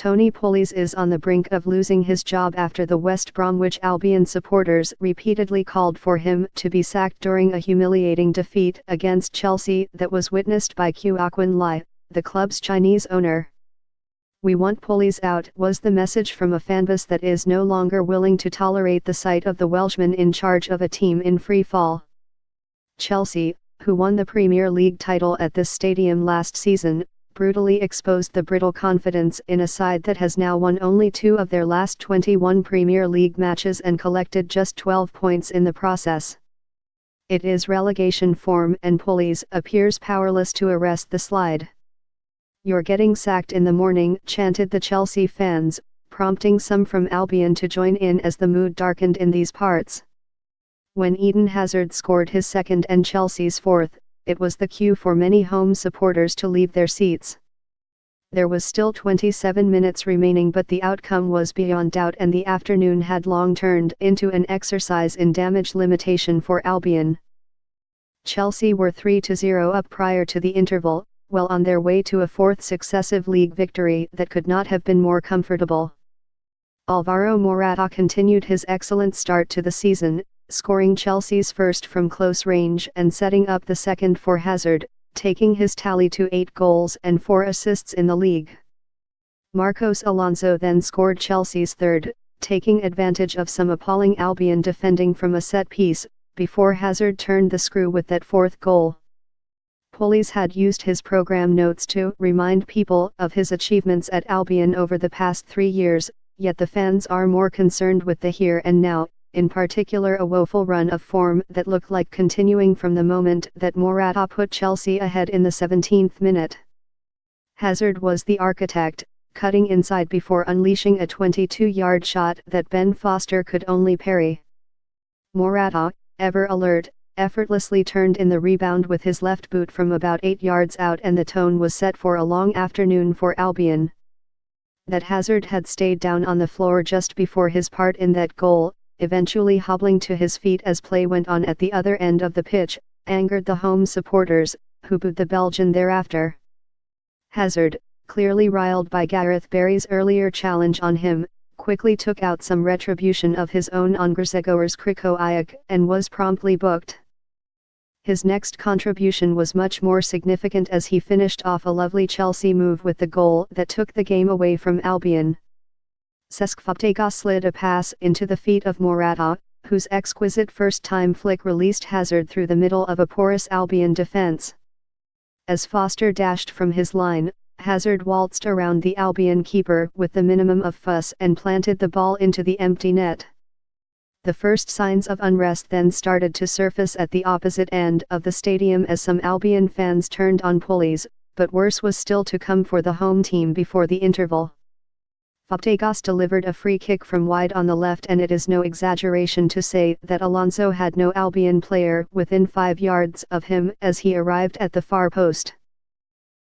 Tony Pulis is on the brink of losing his job after the West Bromwich Albion supporters repeatedly called for him to be sacked during a humiliating defeat against Chelsea that was witnessed by Kwon Lee, the club's Chinese owner. "We want Pulis out," was the message from a fanbase that is no longer willing to tolerate the sight of the Welshman in charge of a team in free fall. Chelsea, who won the Premier League title at this stadium last season, brutally exposed the brittle confidence in a side that has now won only 2 of their last 21 Premier League matches and collected just 12 points in the process. It is relegation form and Pulis appears powerless to arrest the slide. "You're getting sacked in the morning," chanted the Chelsea fans, prompting some from Albion to join in as the mood darkened in these parts. When Eden Hazard scored his second and Chelsea's fourth, it was the cue for many home supporters to leave their seats. There was still 27 minutes remaining, but the outcome was beyond doubt and the afternoon had long turned into an exercise in damage limitation for Albion. Chelsea were 3-0 up prior to the interval, well on their way to a 4th successive league victory that could not have been more comfortable. Alvaro Morata continued his excellent start to the season, scoring Chelsea's first from close range and setting up the second for Hazard, taking his tally to 8 goals and 4 assists in the league. Marcos Alonso then scored Chelsea's third, taking advantage of some appalling Albion defending from a set piece, before Hazard turned the screw with that 4th goal. Pulis had used his program notes to remind people of his achievements at Albion over the past 3 years, yet the fans are more concerned with the here and now, in particular a woeful run of form that looked like continuing from the moment that Morata put Chelsea ahead in the 17th minute. Hazard was the architect, cutting inside before unleashing a 22-yard shot that Ben Foster could only parry. Morata, ever alert, effortlessly turned in the rebound with his left boot from about 8 yards out, and the tone was set for a long afternoon for Albion. That Hazard had stayed down on the floor just before his part in that goal, eventually hobbling to his feet as play went on at the other end of the pitch, angered the home supporters, who booed the Belgian thereafter. Hazard, clearly riled by Gareth Barry's earlier challenge on him, quickly took out some retribution of his own on Grzegorz Krychowiak and was promptly booked. His next contribution was much more significant as he finished off a lovely Chelsea move with the goal that took the game away from Albion. Cesc Fabregas slid a pass into the feet of Morata, whose exquisite first-time flick released Hazard through the middle of a porous Albion defense. As Foster dashed from his line, Hazard waltzed around the Albion keeper with the minimum of fuss and planted the ball into the empty net. The first signs of unrest then started to surface at the opposite end of the stadium as some Albion fans turned on Pulis, but worse was still to come for the home team before the interval. Fabregas delivered a free kick from wide on the left, and it is no exaggeration to say that Alonso had no Albion player within 5 yards of him as he arrived at the far post.